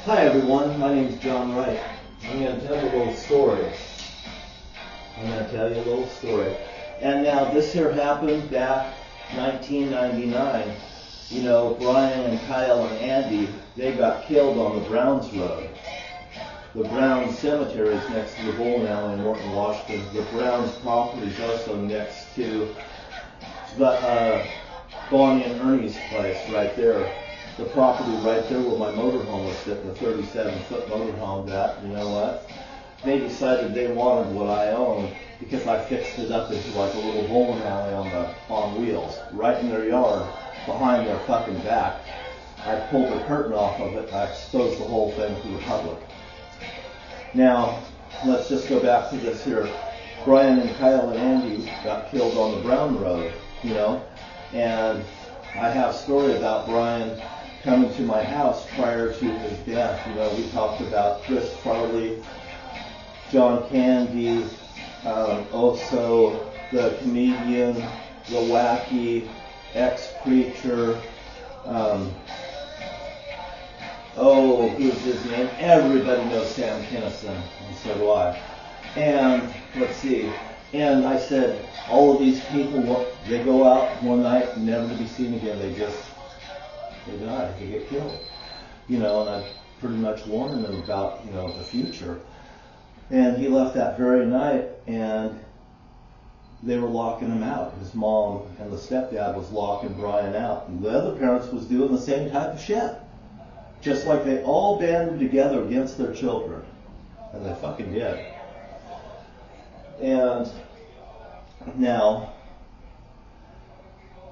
Hi everyone, my name is John Wright. I'm going to tell you a little story. And now this here happened back 1999. You know, Brian and Kyle and Andy, they got killed on the Browns Road. The Browns Cemetery is next to the bowling alley in Morton, Washington. The Browns property is also next to the Bonnie and Ernie's place right there. The property right there where my motorhome was sitting, the 37-foot motorhome, that, you know what? They decided they wanted what I owned because I fixed it up into like a little bowling alley on wheels, right in their yard, behind their fucking back. I pulled the curtain off of it, I exposed the whole thing to the public. Now, let's just go back to this here. Brian and Kyle and Andy got killed on the Brown Road, you know, and I have a story about Brian coming to my house prior to his death. You know, we talked about Chris Farley, John Candy, also the comedian, the wacky ex-preacher, who's his name? Everybody knows Sam Kinison, and so do I. And let's see. And I said, all of these people, they go out one night, never to be seen again. They die, they get killed. You know, and I pretty much warned him about, you know, the future. And he left that very night, and they were locking him out. His mom and the stepdad was locking Brian out. And the other parents was doing the same type of shit. Just like they all banded together against their children. And they fucking did. And now,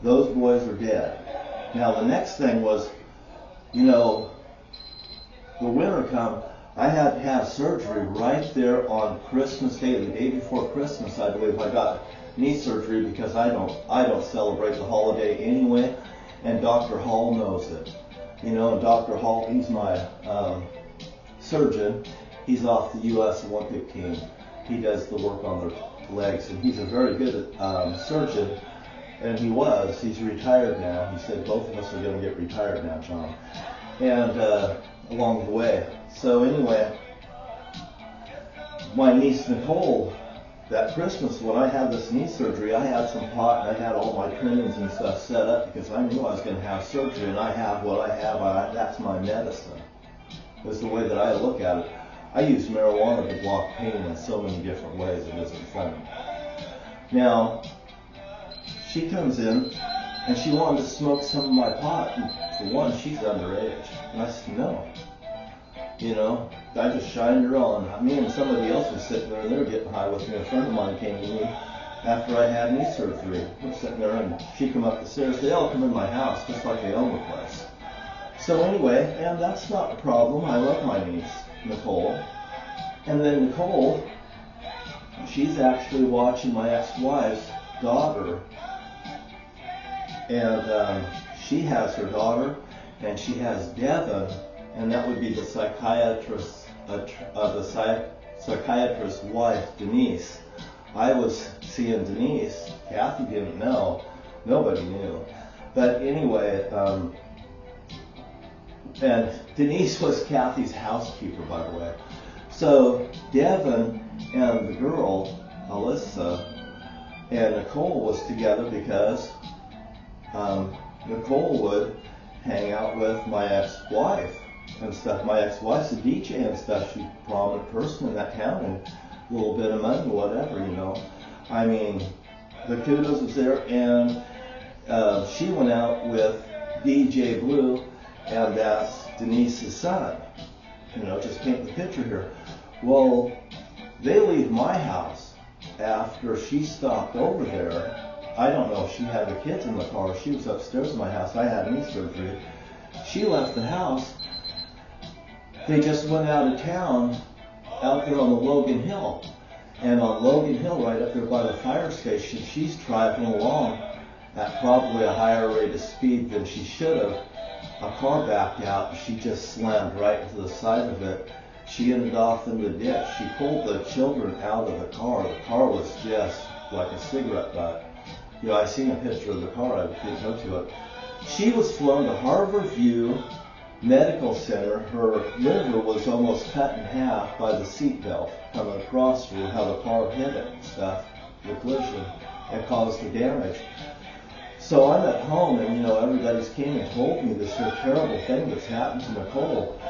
those boys are dead. Now the next thing was, you know, the winter come, I had to have surgery right there on Christmas Day, the day before Christmas, I believe. I got knee surgery because I don't celebrate the holiday anyway, and Dr. Hall knows it. You know, and Dr. Hall, he's my surgeon. He's off the U.S. Olympic team. He does the work on their legs, and he's a very good surgeon. And he's retired now. He said both of us are going to get retired now, John. And along the way. So anyway, my niece Nicole, that Christmas when I had this knee surgery, I had some pot and I had all my trimmings and stuff set up because I knew I was going to have surgery, and I have what I have. That's my medicine. That's the way that I look at it. I use marijuana to block pain in so many different ways. It isn't funny. Now, she comes in and she wanted to smoke some of my pot. And for one, she's underage. And I said, no. You know, I just shined her on. Me and somebody else was sitting there and they were getting high with me. A friend of mine came to me after I had knee surgery. We're sitting there and she come up the stairs. They all come in my house just like they own the place. So anyway, and that's not the problem. I love my niece, Nicole. And then Nicole, she's actually watching my ex-wife's daughter. And she has her daughter, and she has Devin, and that would be the psychiatrist's wife, Denise. I was seeing Denise. Kathy didn't know. Nobody knew. But anyway, and Denise was Kathy's housekeeper, by the way. So Devin and the girl, Alyssa, and Nicole was together because Nicole would hang out with my ex-wife and stuff. My ex-wife's a DJ and stuff. She's a prominent person in that town and a little bit of money, whatever, you know. I mean, the kudos was there, and she went out with DJ Blue, and that's Denise's son. You know, just paint the picture here. Well, they leave my house after she stopped over there. I don't know if she had her kids in the car. She was upstairs in my house. I had knee surgery. She left the house. They just went out of town out there on the Logan Hill. And on Logan Hill, right up there by the fire station, she's driving along at probably a higher rate of speed than she should have. A car backed out, and she just slammed right into the side of it. She ended off in the ditch. She pulled the children out of the car. The car was just like a cigarette butt. You know, I seen a picture of the car. I didn't go to it. She was flown to Harborview Medical Center, her liver was almost cut in half by the seatbelt coming across her, how the car hit it and stuff, the collision. It caused the damage. So I'm at home, and everybody's came and told me this terrible thing that's happened to Nicole.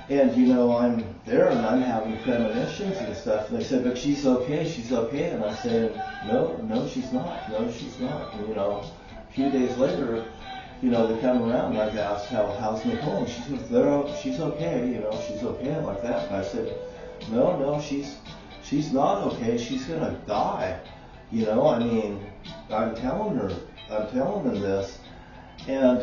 And I'm there and I'm having premonitions and stuff. And they said, but she's okay, she's okay. And I'm saying, no, she's not. No, she's not. And a few days later, they come around and I've asked, how's Nicole? And she says, she's okay, she's okay, and like that. And I said, no, she's not okay. She's gonna die. I'm telling them this. And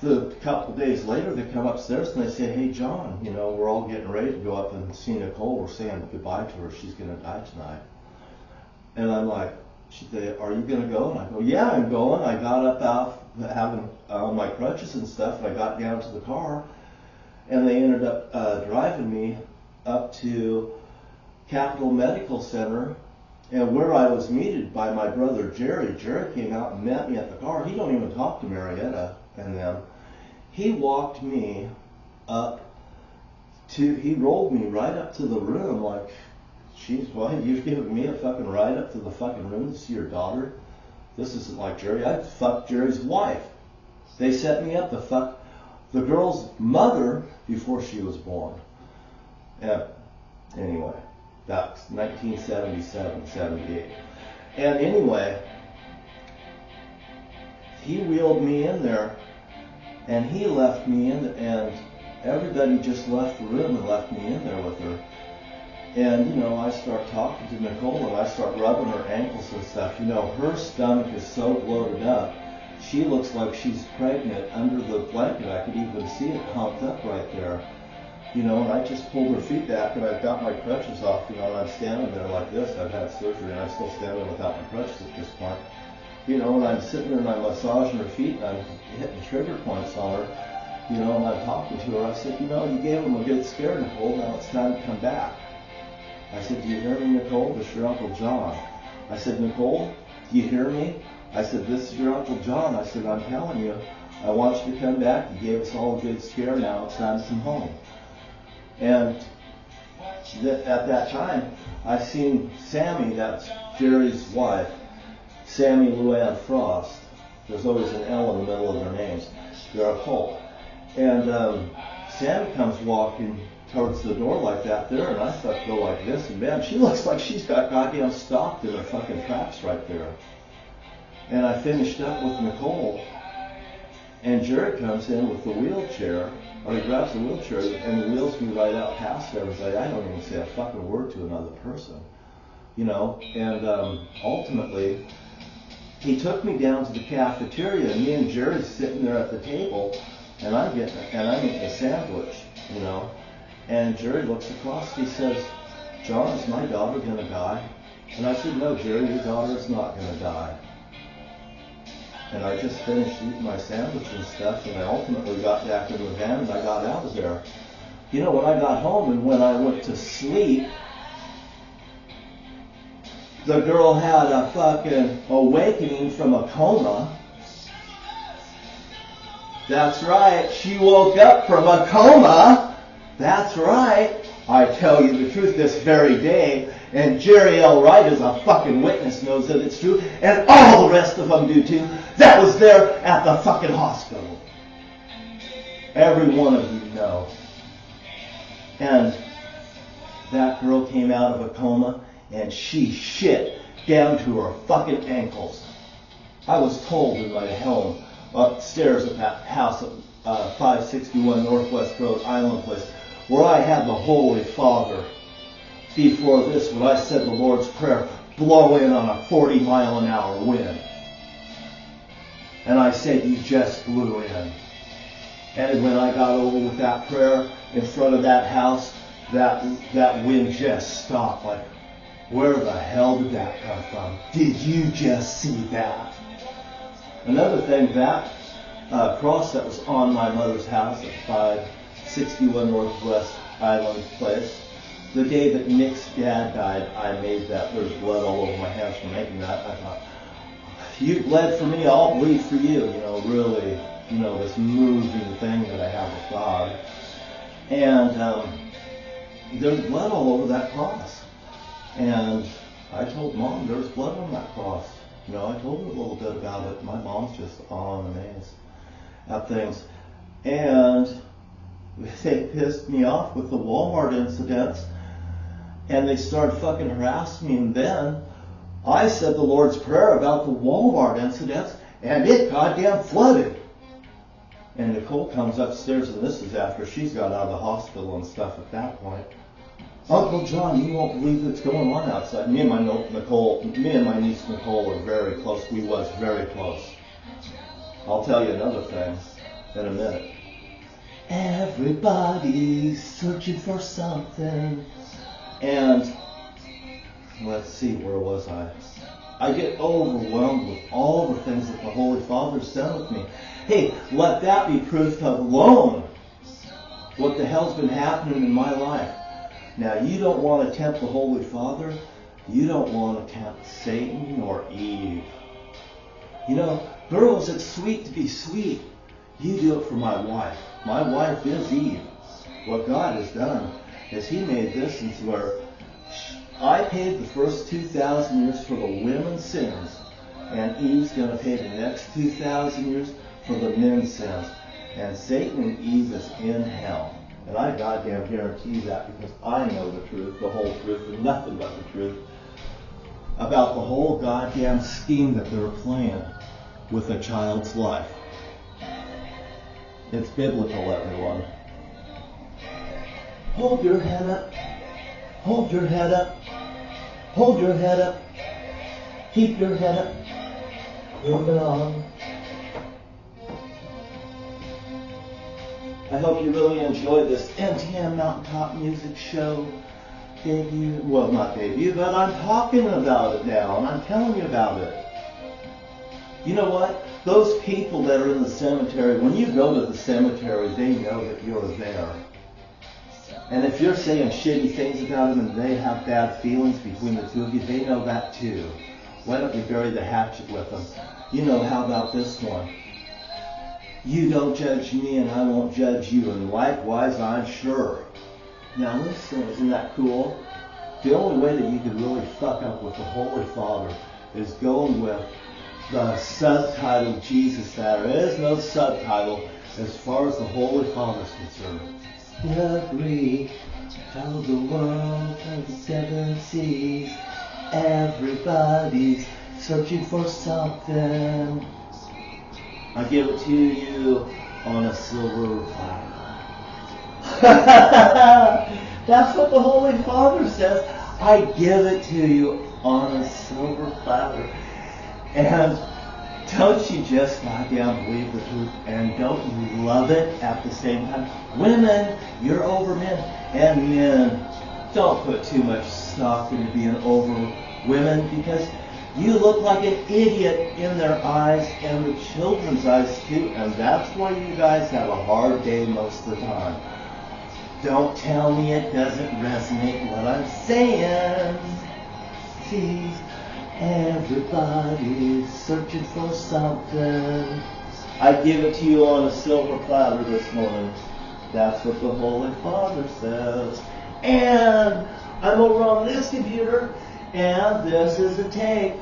a couple of days later, they come upstairs and they say, hey, John, we're all getting ready to go up and see Nicole. We're saying goodbye to her. She's going to die tonight. And I'm like, she said, are you going to go? And I go, yeah, I'm going. I got up out having my crutches and stuff, and I got down to the car, and they ended up driving me up to Capital Medical Center, and where I was meted by my brother Jerry. Jerry came out and met me at the car. He don't even talk to Marietta and them. He walked me up he rolled me right up to the room like, geez, why you've given me a fucking ride up to the fucking room to see your daughter? This isn't like Jerry. I fucked Jerry's wife. They set me up to fuck the girl's mother before she was born. Yeah. Anyway, that's 1977, 78. And anyway, he wheeled me in there, and he left me in, and everybody just left the room and left me in there with her. And, I start talking to Nicole, and I start rubbing her ankles and stuff. Her stomach is so bloated up. She looks like she's pregnant under the blanket. I could even see it pumped up right there. And I just pulled her feet back, and I've got my crutches off, and I'm standing there like this. I've had surgery, and I'm still standing without my crutches at this point. And I'm sitting there and I'm massaging her feet, and I'm hitting trigger points on her. And I'm talking to her. I said, you gave him a good scare, Nicole. Now it's time to come back. I said, do you hear me, Nicole? This is your Uncle John. I said, Nicole, do you hear me? I said, this is your Uncle John. I said, I'm telling you, I want you to come back. You gave us all a good scare. Now it's time to come home. And at that time, I seen Sammy, that's Jerry's wife, Sammy Luann Frost. There's always an L in the middle of their names. They're a cult. And Sammy comes walking towards the door like that there, and I thought go like this, and man, she looks like she's got goddamn stopped in her fucking tracks right there. And I finished up with Nicole, and Jerry comes in with the wheelchair, or he grabs the wheelchair and wheels me right out past everybody. I don't even say a fucking word to another person, and ultimately, he took me down to the cafeteria, and me and Jerry's sitting there at the table, and I'm getting a sandwich, and Jerry looks across, he says, John, is my daughter going to die? And I said, no, Jerry, your daughter is not going to die. And I just finished eating my sandwich and stuff, and I ultimately got back in the van, and I got out of there. When I got home and when I went to sleep, the girl had a fucking awakening from a coma. That's right, she woke up from a coma. That's right. I tell you the truth this very day, and Jerry L. Wright is a fucking witness, knows that it's true, and all the rest of them do too. That was there at the fucking hospital. Every one of you know. And that girl came out of a coma, and she shit down to her fucking ankles. I was told in my home upstairs at that house at 561 Northwest Road, Island Place, where I had the Holy Father before this, when I said the Lord's Prayer, blow in on a 40-mile-an-hour wind. And I said, you just blew in. And when I got over with that prayer in front of that house, that wind just stopped. Like, where the hell did that come from? Did you just see that? Another thing, that cross that was on my mother's house at 561 Northwest Island Place, the day that Nick's dad died, I made that. There's blood all over my hands from making that. I thought, you bled for me, I'll bleed for you. Really this moving thing that I have with God. And there's blood all over that cross. And I told Mom there's blood on that cross. I told her a little bit about it. My mom's just on amazed at things. And they pissed me off with the Walmart incidents. And they started fucking harassing me. And then I said the Lord's Prayer about the Walmart incidents, and it goddamn flooded. And Nicole comes upstairs, and this is after she's got out of the hospital and stuff at that point. Uncle John, you won't believe what's going on outside. Me and my niece Nicole are very close. We was very close. I'll tell you another thing in a minute. Everybody's searching for something. And let's see, where was I? I get overwhelmed with all the things that the Holy Father's done with me. Hey, let that be proof alone what the hell's been happening in my life. Now, you don't want to tempt the Holy Father. You don't want to tempt Satan or Eve. Girls, it's sweet to be sweet. You do it for my wife. My wife is Eve. What God has done is He made this into where I paid the first 2,000 years for the women's sins, and Eve's going to pay the next 2,000 years for the men's sins. And Satan and Eve is in hell. And I goddamn guarantee that, because I know the truth, the whole truth, and nothing but the truth about the whole goddamn scheme that they're playing with a child's life. It's biblical, everyone. Hold your head up. Hold your head up. Hold your head up. Keep your head up. Moving on. I hope you really enjoyed this NTM Mountaintop Music Show debut. Well, not debut, but I'm talking about it now, and I'm telling you about it. You know what? Those people that are in the cemetery, when you go to the cemetery, they know that you're there. And if you're saying shitty things about them and they have bad feelings between the two of you, they know that too. Why don't you bury the hatchet with them? How about this one? You don't judge me and I won't judge you, and likewise I'm sure. Now listen, isn't that cool? The only way that you could really fuck up with the Holy Father is going with the subtitle Jesus. There is no subtitle as far as the Holy Father is concerned. Agree, tell the world of the 7 seas. Everybody's searching for something. I give it to you on a silver platter. That's what the Holy Father says. I give it to you on a silver platter. And don't you just goddamn believe the truth, and don't you love it at the same time? Women, you're over men, and men, don't put too much stock into being over women, because you look like an idiot in their eyes and the children's eyes too, and that's why you guys have a hard day most of the time. Don't tell me it doesn't resonate what I'm saying. See, everybody's searching for something. I give it to you on a silver platter this morning. That's what the Holy Father says. And I'm over on this computer, and this is a tape.